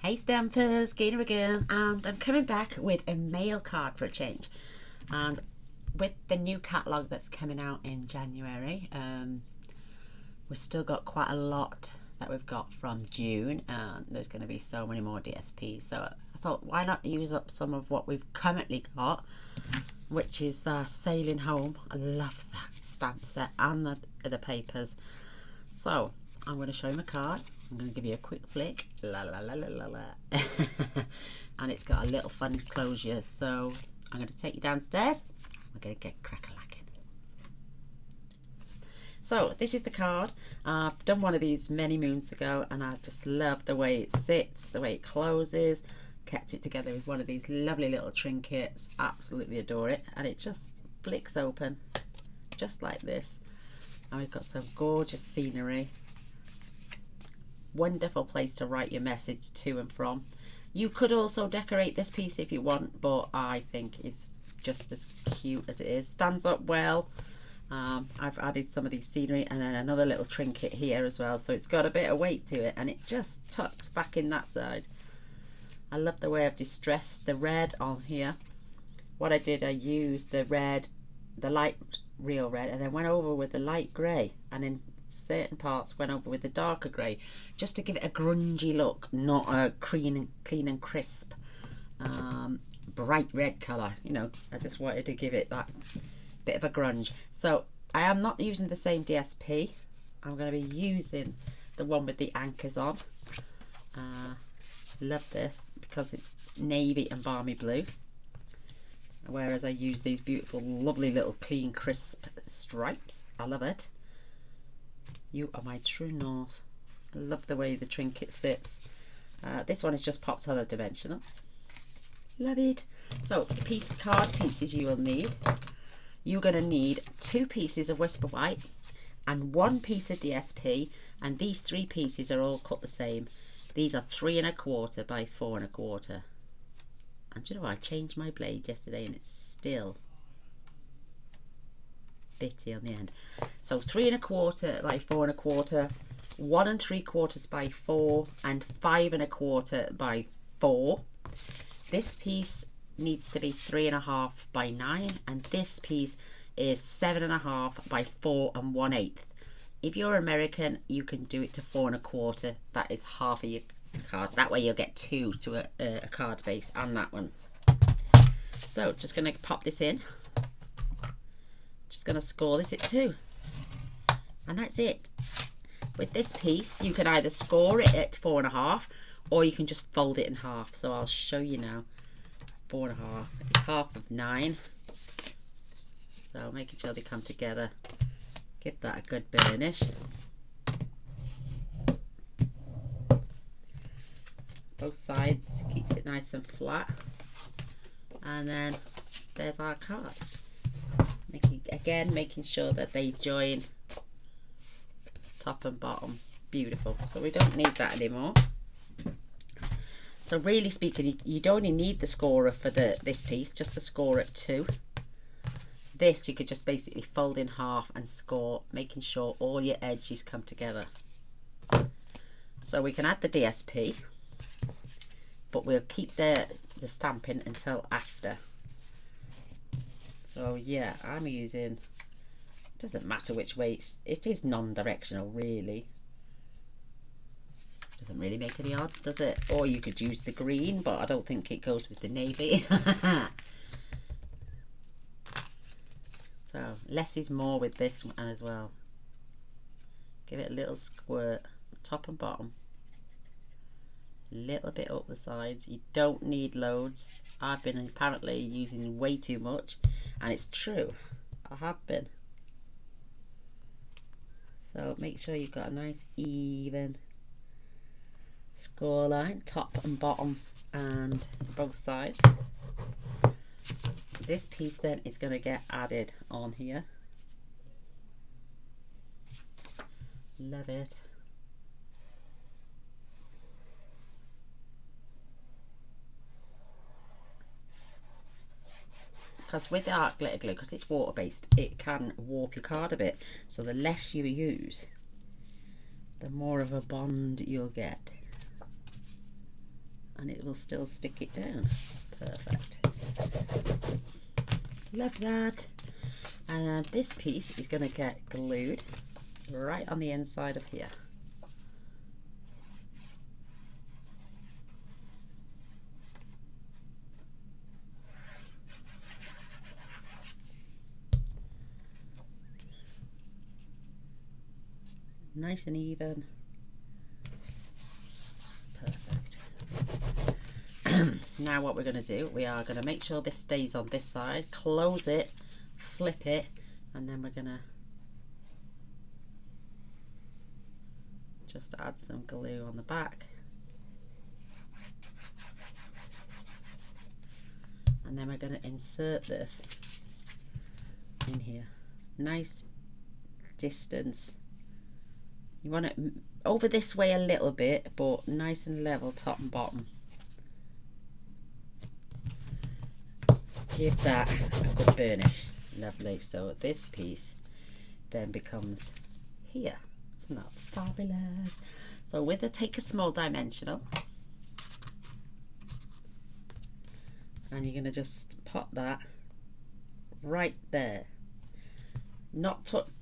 Hey Stampers, Gaynor again, and I'm coming back with a mail card for a change. And with the new catalogue that's coming out in January, we've still got quite a lot that we've got from June, and there's going to be so many more DSPs. So I thought, why not use up some of what we've currently got, which is Sailing Home. I love that stamp set and the papers. So I'm going to show you my card. I'm going to give you a quick flick, la la la la la la, and it's got a little fun closure. So I'm going to take you downstairs. We're going to get crack-a-lacking. So this is the card. I've done one of these many moons ago, and I just love the way it sits, the way it closes. Kept it together with one of these lovely little trinkets. Absolutely adore it, and it just flicks open, just like this. And we've got some gorgeous scenery. Wonderful place to write your message to and from. You could also decorate this piece if you want, but I think it's just as cute as it is. Stands up well. I've added some of these scenery and then another little trinket here as well, so it's got a bit of weight to it, and it just tucks back in that side. I love the way I've distressed the red on here. What I did, I used the red, the light real red, and then went over with the light grey, and in certain parts went over with the darker grey, just to give it a grungy look, not a clean and crisp bright red colour. You know, I just wanted to give it that bit of a grunge. So I am not using the same DSP. I'm going to be using the one with the anchors on. Love this because it's navy and balmy blue, whereas I use these beautiful lovely little clean crisp stripes. I love it. You are my true north. I love the way the trinket sits. This one is just popped on a dimensional. Love it. So card pieces you will need. You're going to need 2 pieces of Whisper White and 1 piece of DSP, and these 3 pieces are all cut the same. These are 3 1/4 by 4 1/4. And do you know what? I changed my blade yesterday and it's still bitty on the end. So 3 1/4 by 4 1/4, 1 3/4 by 4, and 5 1/4 by 4. This piece needs to be 3 1/2 by 9, and this piece is 7 1/2 by 4 1/8. If you're American, you can do it to 4 1/4. That is half of your card. That way you'll get 2 to a card base and that one. So just going to pop this in. Just going to score this at 2, and that's it. With this piece you can either score it at 4 1/2, or you can just fold it in half. So I'll show you now. 4 1/2 is half of 9, so making sure they come together. Give that a good burnish. Both sides, keeps it nice and flat, and then there's our card. Making sure that they join top and bottom. Beautiful. So we don't need that anymore. So really speaking, you'd only need the scorer for this piece, just to score at 2. This you could just basically fold in half and score, making sure all your edges come together. So we can add the DSP, but we'll keep the stamping until after. So yeah, I'm using, doesn't matter which way, it is non-directional really. Doesn't really make any odds, does it? Or you could use the green, but I don't think it goes with the navy. So less is more with this one as well. Give it a little squirt, top and bottom. A little bit up the sides. You don't need loads. I've been apparently using way too much, and it's true, I have been. So make sure you've got a nice even score line, top and bottom and both sides. This piece then is going to get added on here. Love it. Because with the art glitter glue, because it's water based, it can warp your card a bit. So the less you use, the more of a bond you'll get. and it will still stick it down. Perfect. Love that. And this piece is going to get glued right on the inside of here. Nice and even. Perfect. Now what we're going to do, we are going to make sure this stays on this side, close it, flip it, and then we're going to just add some glue on the back. And then we're going to insert this in here. Nice distance. You want it over this way a little bit, but nice and level top and bottom. Give that a good burnish. Lovely. So this piece then becomes here. Isn't that fabulous? So with a take a small dimensional, and you're going to just pop that right there.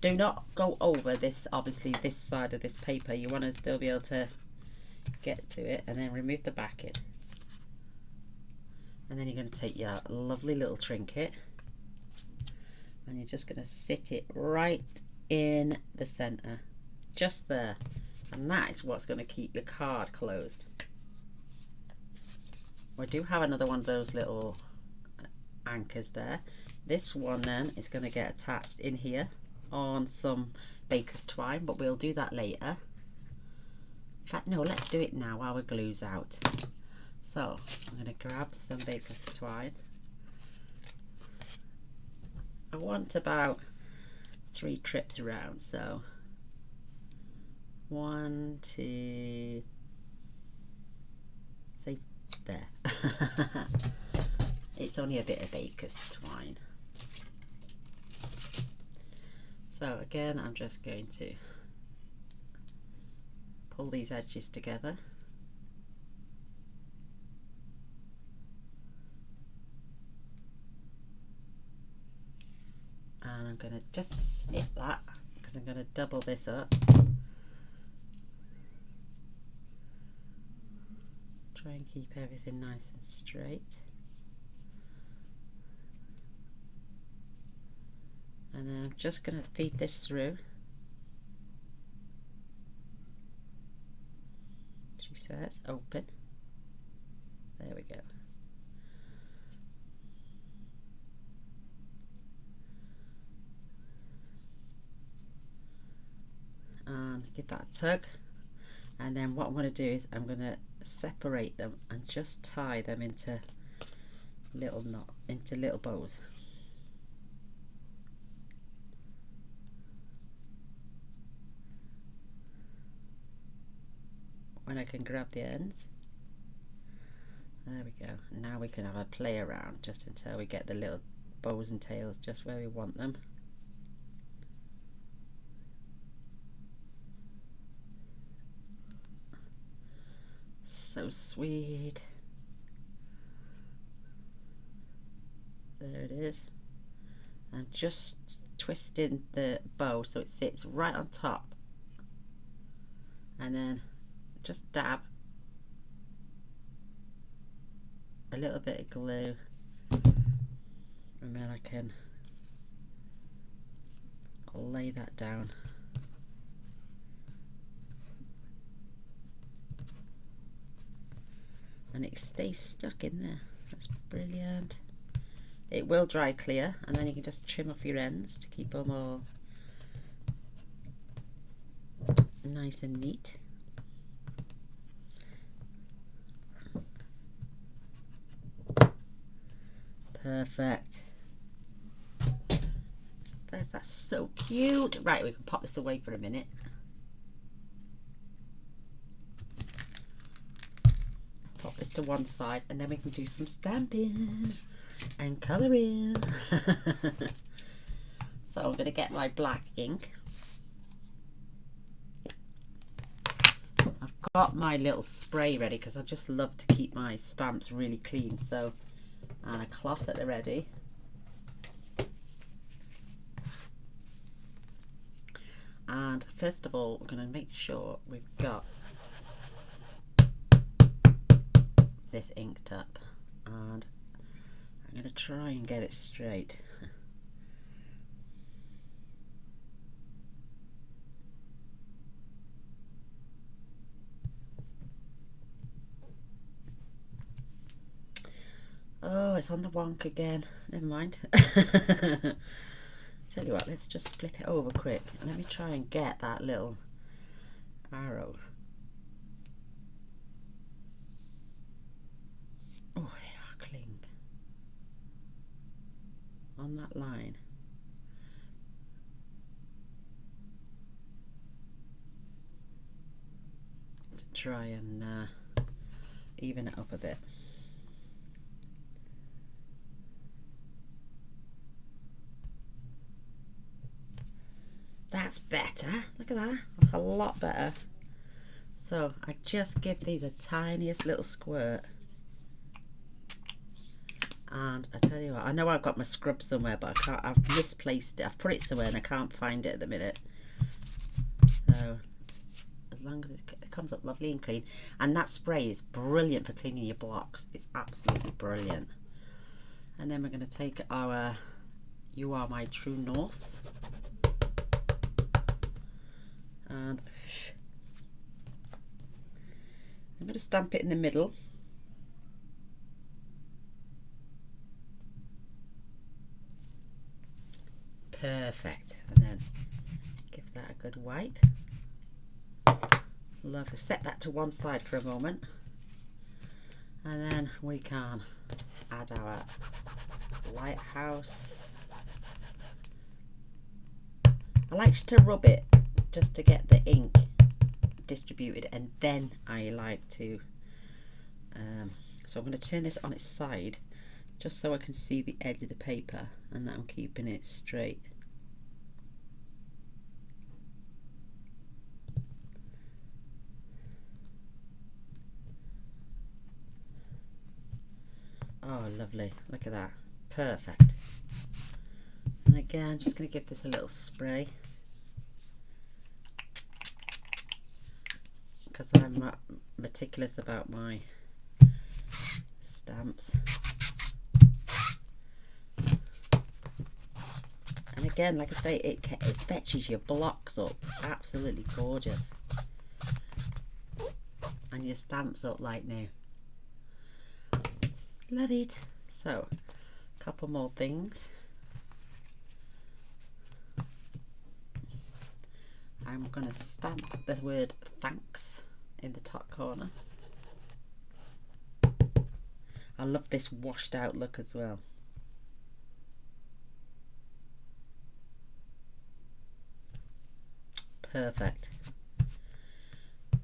Do not go over this, obviously this side of this paper. You want to still be able to get to it, and then remove the backing. And then you're going to take your lovely little trinket and you're just going to sit it right in the center, just there, and that is what's going to keep your card closed. We do have another one of those little anchors there. This one then is going to get attached in here on some baker's twine, but we'll do that later. In fact, no, let's do it now while our glue's out. So I'm going to grab some baker's twine. I want about 3 trips around, so 1, 2, say there. It's only a bit of baker's twine. So again, I'm just going to pull these edges together. And I'm going to just snip that because I'm going to double this up. Try and keep everything nice and straight. And then I'm just going to feed this through. She says open. There we go. And give that a tug. And then what I'm going to do is I'm going to separate them and just tie them into little bows. When I can grab the ends. There we go. Now we can have a play around just until we get the little bows and tails just where we want them. So sweet. There it is. I'm just twisting the bow so it sits right on top, and then just dab a little bit of glue, and then I can lay that down. And it stays stuck in there. That's brilliant. It will dry clear, and then you can just trim off your ends to keep them all nice and neat. Perfect. That's so cute. Right, we can pop this away for a minute. Pop this to one side, and then we can do some stamping and colouring. So I'm going to get my black ink. Got my little spray ready because I just love to keep my stamps really clean. So, and a cloth at the ready. And first of all, we're going to make sure we've got this inked up, and I'm going to try and get it straight. Oh, it's on the wonk again. Never mind. Tell you what, let's just flip it over quick and let me try and get that little arrow. Oh, they are clean on that line. To try and even it up a bit. That's better. Look at that. A lot better. So I just give these the tiniest little squirt. And I tell you what, I know I've got my scrub somewhere, but I can't, I've misplaced it. I've put it somewhere and I can't find it at the minute. So as long as it comes up lovely and clean. And that spray is brilliant for cleaning your blocks. It's absolutely brilliant. And then we're going to take our You Are My True North. And I'm going to stamp it in the middle. Perfect. And then give that a good wipe. Lovely. Set that to one side for a moment. And then we can add our lighthouse. I like to rub it just to get the ink distributed, and then I like to so I'm going to turn this on its side just so I can see the edge of the paper, and that I'm keeping it straight. Oh, lovely. Look at that. Perfect. And again, just going to give this a little spray, because I'm meticulous about my stamps. And again, like I say, it fetches your blocks up. Absolutely gorgeous. And your stamps up like new. Love it. So, a couple more things. I'm going to stamp the word thanks in the top corner. I love this washed out look as well. Perfect. I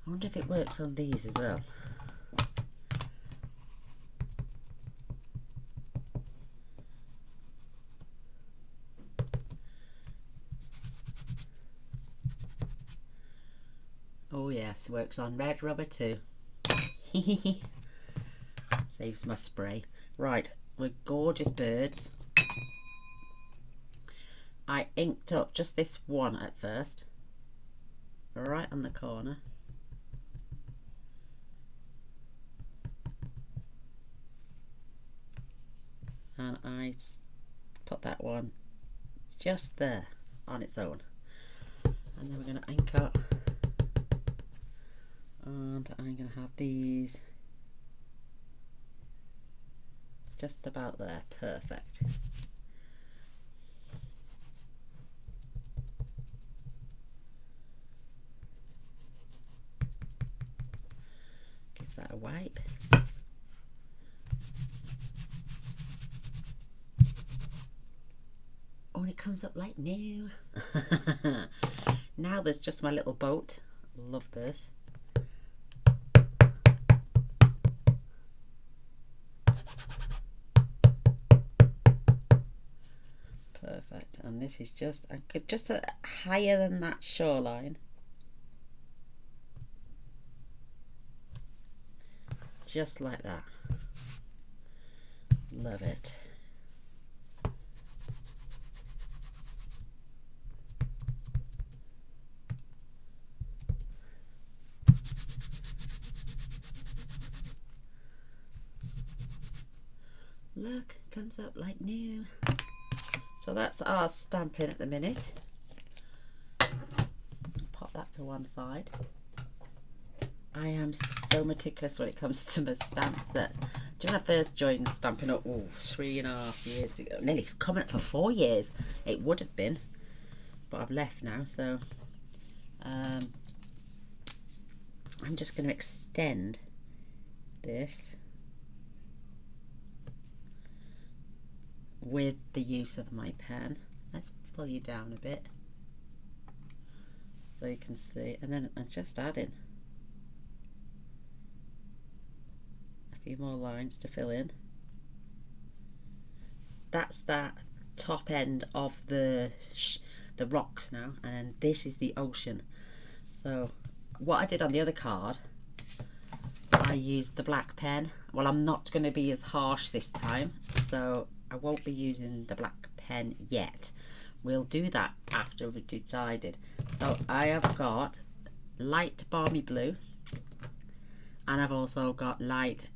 wonder if it works on these as well. Oh yes, works on red rubber too. Saves my spray. Right, we're gorgeous birds. I inked up just this one at first, right on the corner. And I put that one just there on its own. And then we're going to ink up. And I'm going to have these just about there. Perfect. Give that a wipe. Oh, and it comes up like new. Now there's just my little boat. Love this. Perfect. And this is just, I could just higher than that shoreline. just like that. Love it. Look, comes up like new. So that's our stamping at the minute. Pop that to one side. I am so meticulous when it comes to my stamps that when I first joined Stampin' Up, 3.5 years ago, nearly coming up for 4 years, it would have been, but I've left now, so I'm just going to extend this with the use of my pen. Let's pull you down a bit so you can see, and then I'm just adding a few more lines to fill in. That's that top end of the rocks now, and this is the ocean. So what I did on the other card, I used the black pen. Well, I'm not going to be as harsh this time, so I won't be using the black pen yet. We'll do that after we've decided. So I have got light balmy blue, and I've also got light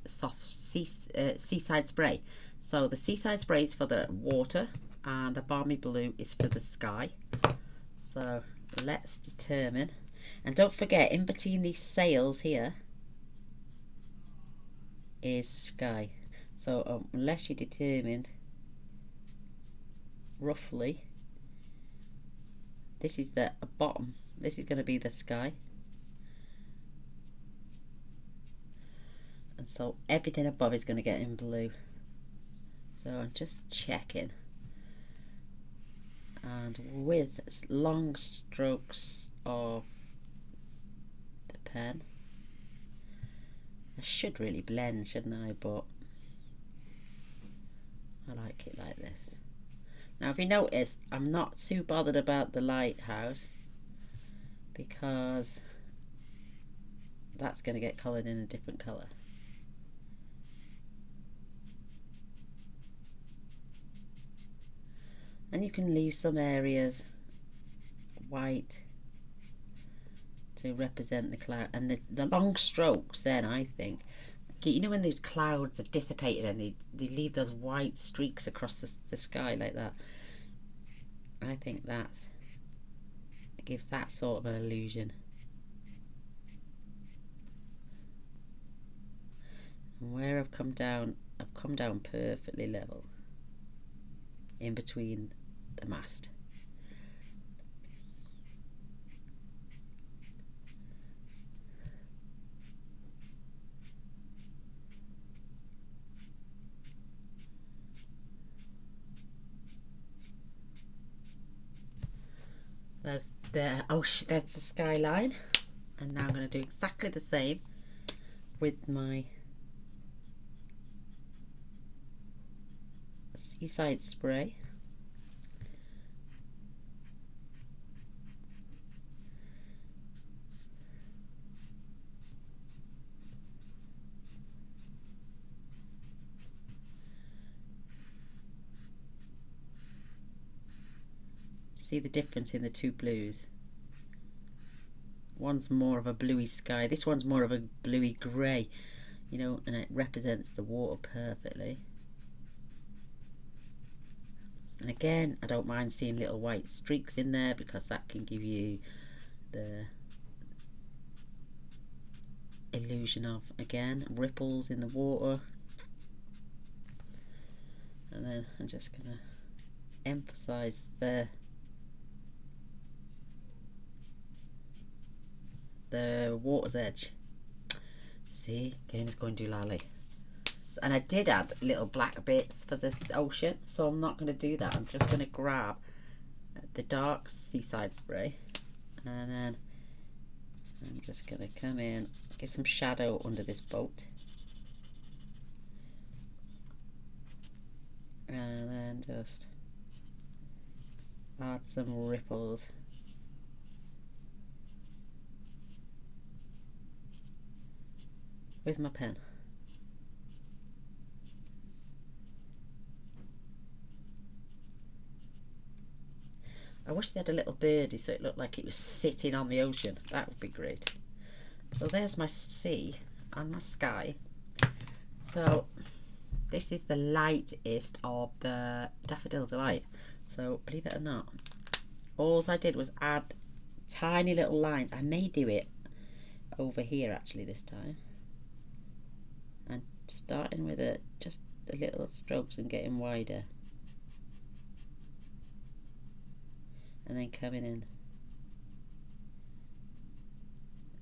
soft seaside spray. So the seaside spray is for the water and the balmy blue is for the sky. So let's determine, and don't forget, in between these sails here is sky. So unless you determined roughly, this is the bottom, this is going to be the sky, and so everything above is going to get in blue. So I'm just checking, and with long strokes of the pen, I should really blend, shouldn't I? But I like it like this. Now if you notice, I'm not too bothered about the lighthouse because that's going to get coloured in a different colour. And you can leave some areas white to represent the cloud, and the long strokes then, I think, you know, when the clouds have dissipated and they leave those white streaks across the sky like that, I think that it gives that sort of an illusion. And where I've come down perfectly level in between the mast. There's the skyline, and now I'm going to do exactly the same with my seaside spray. See the difference in the two blues? One's more of a bluey sky, this one's more of a bluey grey, you know, and it represents the water perfectly. And again, I don't mind seeing little white streaks in there because that can give you the illusion of, again, ripples in the water. And then I'm just going to emphasize the water's edge. See, Gaynor going doolally. So, and I did add little black bits for this ocean, so I'm not going to do that. I'm just going to grab the dark seaside spray, and then I'm just going to come in, get some shadow under this boat, and then just add some ripples. with my pen. I wish they had a little birdie so it looked like it was sitting on the ocean. That would be great. So there's my sea and my sky. So this is the lightest of the daffodils alive. So believe it or not, all I did was add tiny little lines. I may do it over here actually this time. And starting with just the little strokes and getting wider. And then coming in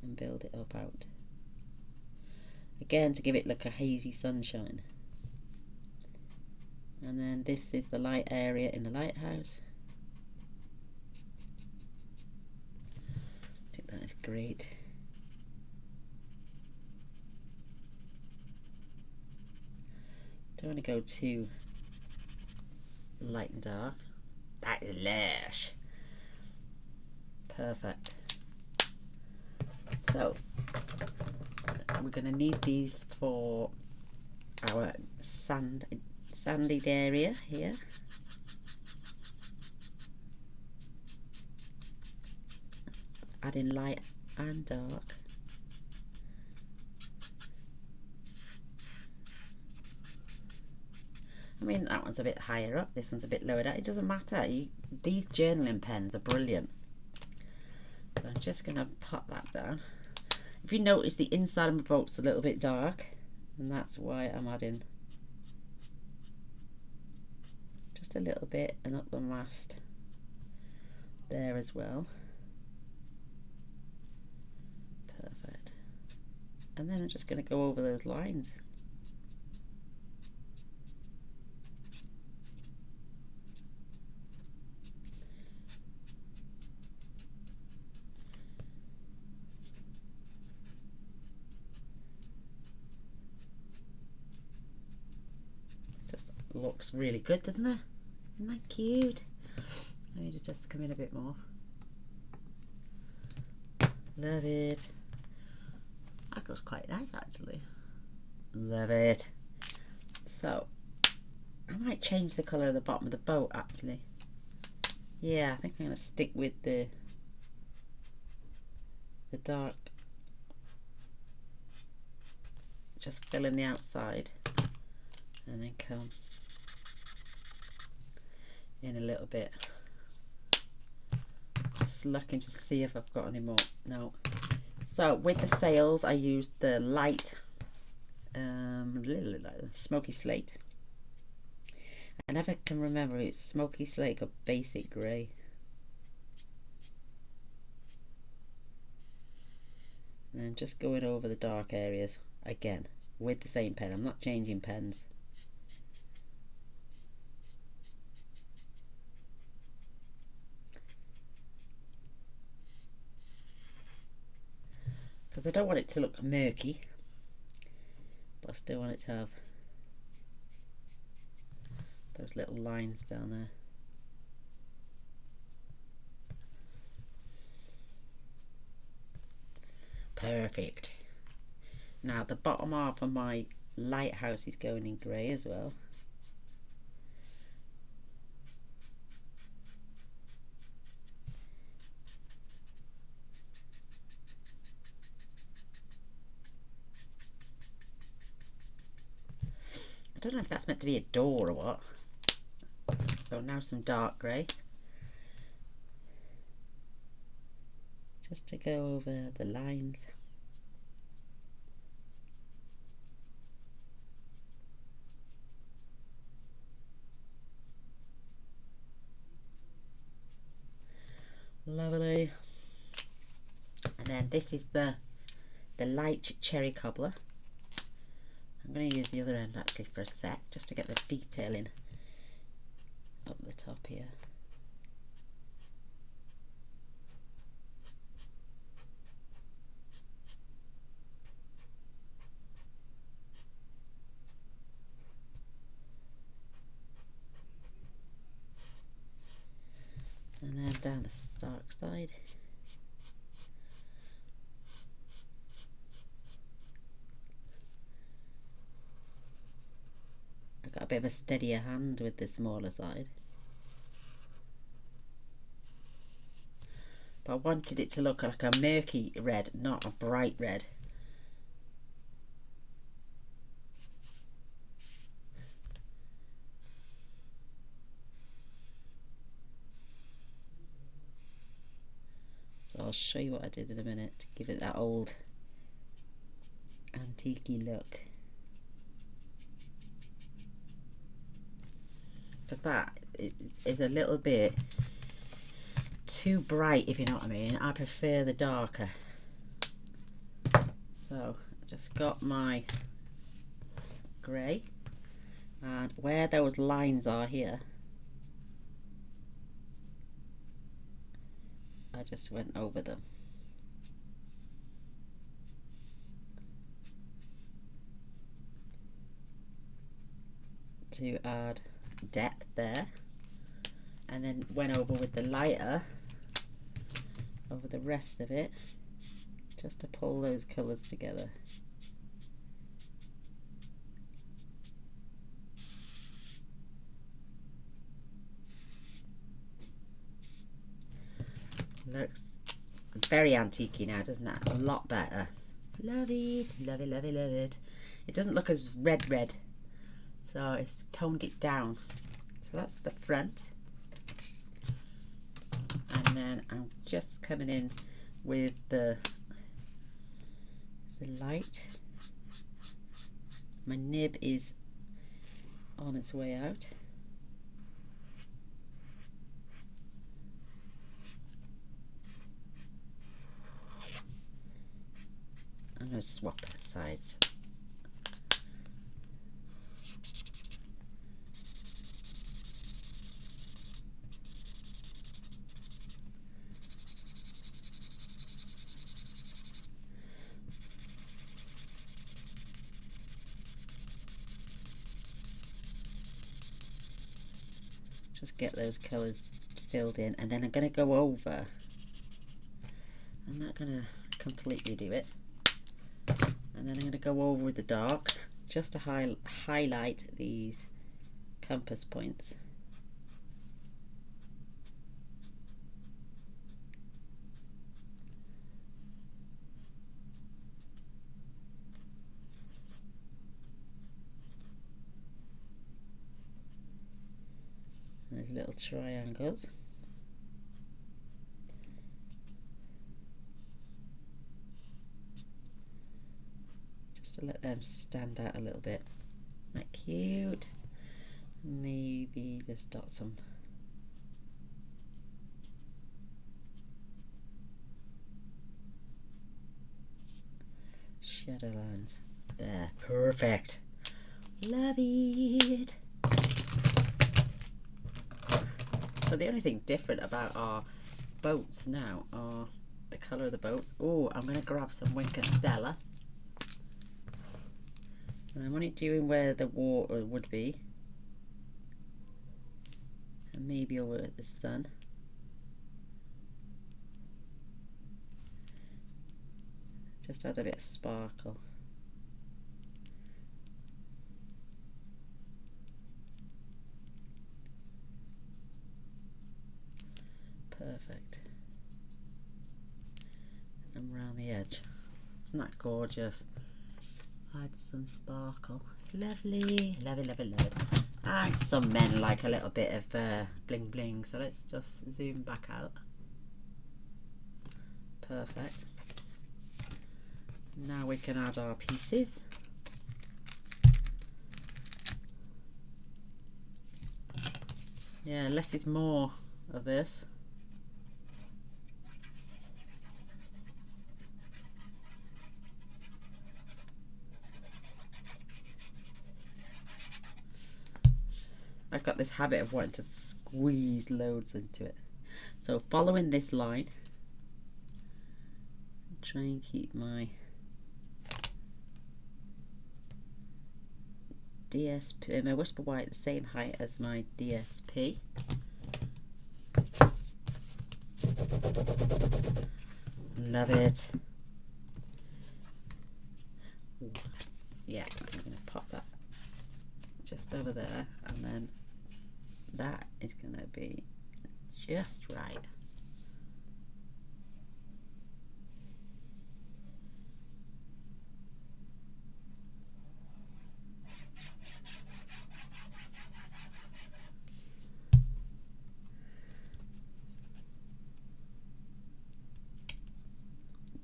and build it up out. Again, to give it like a hazy sunshine. And then this is the light area in the lighthouse. I think that is great. Don't want to go too light and dark. That is lush. Perfect. So we're going to need these for our sandy area here. Adding light and dark. I mean, that one's a bit higher up, this one's a bit lower down. It doesn't matter. These journaling pens are brilliant. So I'm just going to pop that down. If you notice, the inside of my boat's a little bit dark, and that's why I'm adding just a little bit and up the mast there as well. Perfect. And then I'm just going to go over those lines. Just looks really good, doesn't it? Isn't that cute? I need to just come in a bit more. Love it. That looks quite nice actually. Love it. So I might change the colour of the bottom of the boat actually. Yeah, I think I'm going to stick with the dark, just fill in the outside and then come in a little bit. Just looking to see if I've got any more. No. So with the sails I used the light smoky slate. I never can remember if it's smoky slate or basic grey. And I'm just going over the dark areas again with the same pen. I'm not changing pens. Because I don't want it to look murky, but I still want it to have those little lines down there. Perfect. Now the bottom half of my lighthouse is going in grey as well. I don't know if that's meant to be a door or what. So now some dark grey. Just to go over the lines. Lovely. And then this is the light cherry cobbler. I'm going to use the other end actually for a sec, just to get the detailing up the top here. And then down the stark side. I've got a bit of a steadier hand with the smaller side. But I wanted it to look like a murky red, not a bright red. So I'll show you what I did in a minute to give it that old antique-y look. Because that is a little bit too bright, if you know what I mean. I prefer the darker. So I just got my grey, and where those lines are here, I just went over them. To add depth there, and then went over with the lighter over the rest of it, just to pull those colours together. Looks very antique-y now, doesn't it? A lot better. Love it, love it, love it, love it. It doesn't look as red, so it's toned it down. So that's the front. And then I'm just coming in with the light. My nib is on its way out. I'm going to swap sides. Just get those colours filled in, and then I'm going to go over. I'm not going to completely do it. And then I'm going to go over with the dark just to highlight these compass points. There's little triangles. To let them stand out a little bit. Isn't that cute? Maybe just dot some shadow lines there. Perfect. Love it. So the only thing different about our boats now are the colour of the boats. Oh, I'm going to grab some Winker Stella. And I'm only doing where the water would be, and maybe over at the sun. Just add a bit of sparkle. Perfect. And round the edge. Isn't that gorgeous? Add some sparkle. Lovely. Love it, love it, love it. And some men like a little bit of bling bling, so let's just zoom back out. Perfect. Now we can add our pieces. Yeah, less is more of this. I've got this habit of wanting to squeeze loads into it. So following this line, try and keep my DSP, my Whisper White the same height as my DSP. Love it. Yeah, I'm going to pop that just just over there, and then that is going to be just right.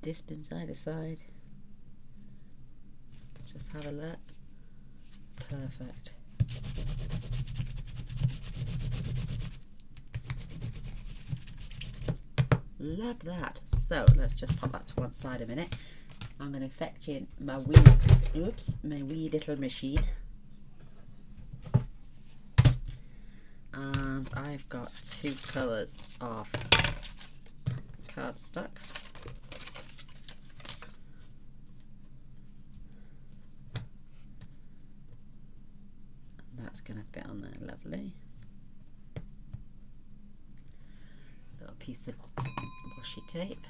Distance either side. Just have a look. Perfect. Love that. So let's just pop that to one side a minute. I'm going to fetch in my wee little machine. And I've got 2 colours of cardstock. That's going to fit on there, lovely. Little piece of washi tape.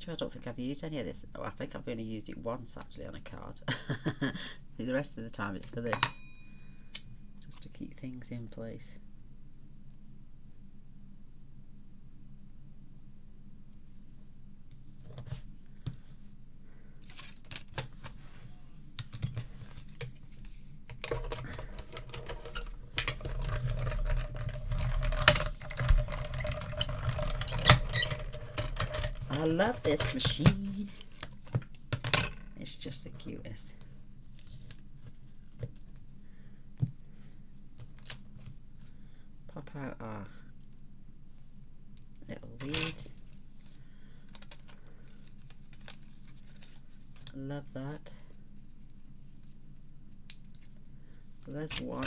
I don't think I've used any of this. Oh, I think I've only used it once actually on a card. The rest of the time it's for this, just to keep things in place. I love this machine. It's just the cutest. Pop out our little weeds. Love that. There's one.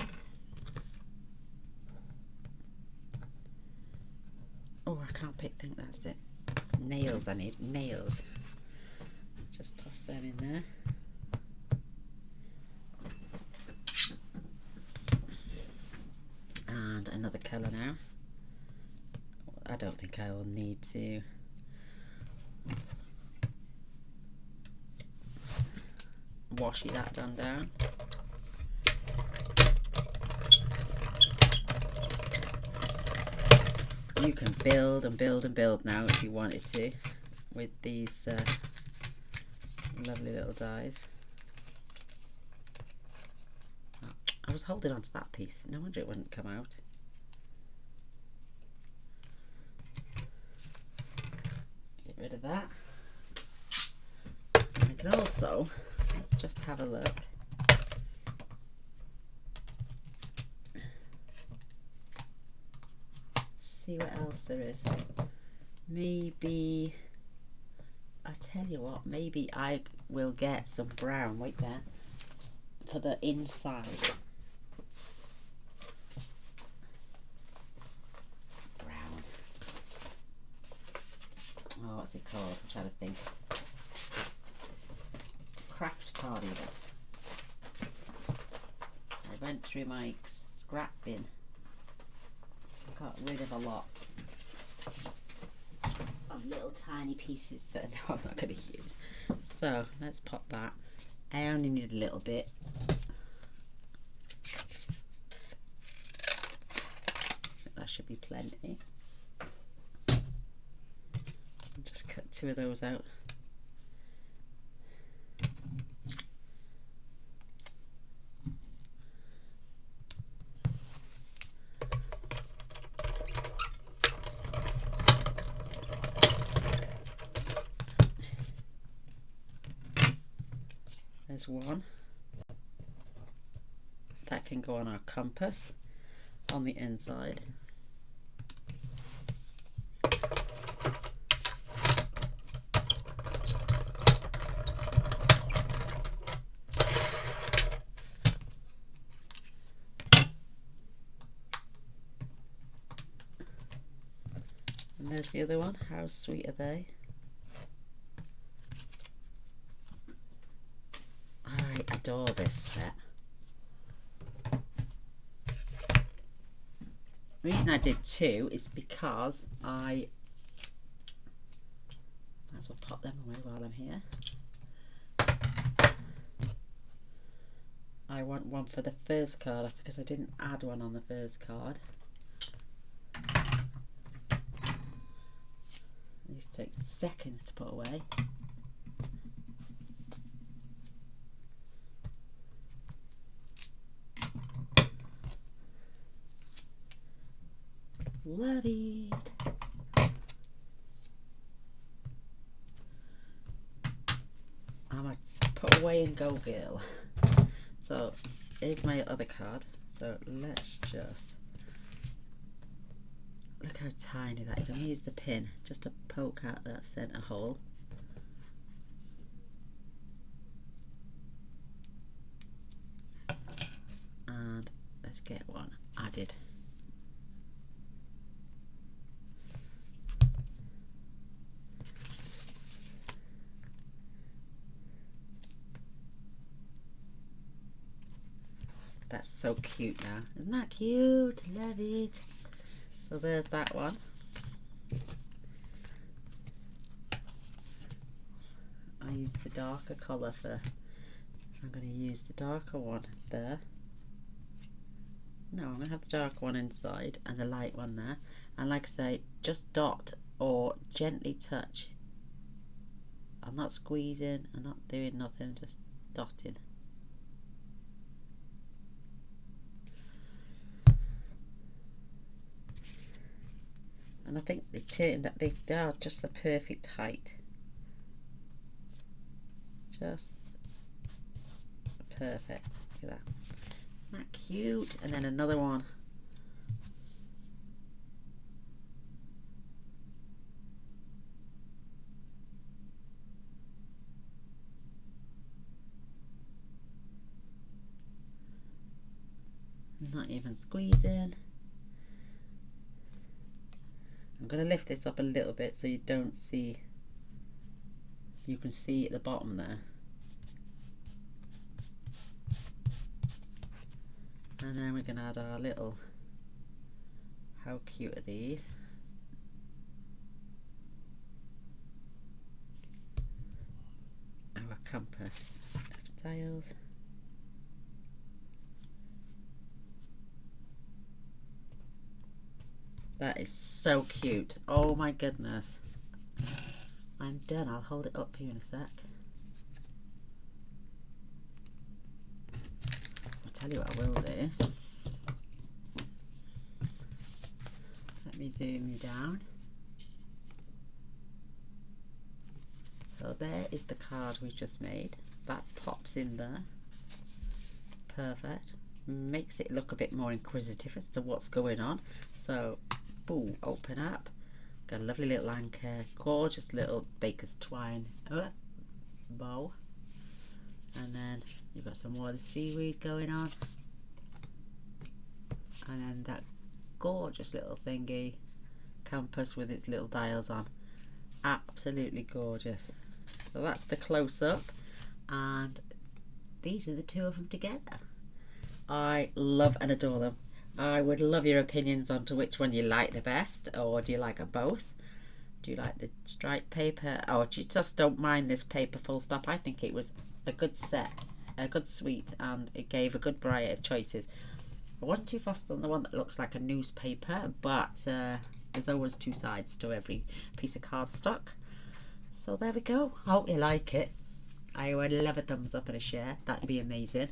Oh, I can't think that's it. Nails, I need nails. Just toss them in there. And another colour now. I don't think I'll need to washi that done down. You can build and build and build now if you wanted to with these lovely little dies. Oh, I was holding on to that piece, no wonder it wouldn't come out. Get rid of that. And I can also, let's just have a look. See what else there is. Maybe, I tell you what, maybe I will get some brown, wait there, for the inside. Brown. Oh, what's it called? I'm trying to think. Craft card even. I went through my scrap bin. Got rid of a lot of little tiny pieces that I'm not going to use. So let's pop that. I only need a little bit. That should be plenty. Just cut 2 of those out. There's one. That can go on our compass on the inside. And there's the other one. How sweet are they? I adore this set. The reason I did 2 is because I might as well pop them away while I'm here. I I want one for the first card because I didn't add one on the first card. These take seconds to put away. Love it. I'm going to put away and go, girl. So here's my other card. So let's just look how tiny that is. I'm going to use the pin just to poke out that centre hole. And let's get one added. That's so cute now. Isn't that cute? Love it. So there's that one. I use the darker colour for, I'm going to use the darker one there. No, I'm going to have the dark one inside and the light one there. And like I say, just dot or gently touch. I'm not squeezing, I'm not doing nothing, just dotting. And I think they are just the perfect height. Just perfect. Look at that. Isn't that cute? And then another one. Not even squeezing. I'm going to lift this up a little bit so you don't see, you can see at the bottom there. And then we're going to add our little, how cute are these? Our compass of tiles. That is so cute. Oh my goodness. I'm done. I'll hold it up for you in a sec. I'll tell you what I will do. Let me zoom you down. So there is the card we've just made. That pops in there. Perfect. Makes it look a bit more inquisitive as to what's going on. So ooh, open up. Got a lovely little anchor, gorgeous little baker's twine bow, and then you've got some more of the seaweed going on, and then that gorgeous little thingy compass with its little dials on. Absolutely gorgeous. So that's the close-up, and these are the two of them together. I love and adore them. I would love your opinions on to which one you like the best, or do you like them both? Do you like the striped paper, or do you just don't mind this paper full stop? I think it was a good set, a good suite, and it gave a good variety of choices. I wasn't too fussed on the one that looks like a newspaper, but there's always two sides to every piece of cardstock. So there we go. I hope you like it. I would love a thumbs up and a share. That'd be amazing.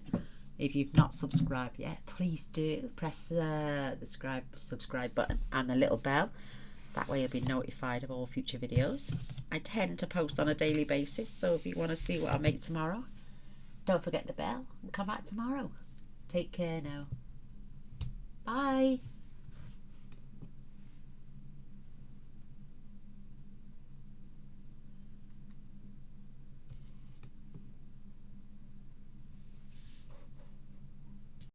If you've not subscribed yet, please do press the subscribe button and the little bell. That way you'll be notified of all future videos. I tend to post on a daily basis, so if you want to see what I make tomorrow, don't forget the bell and come back tomorrow. Take care now. Bye.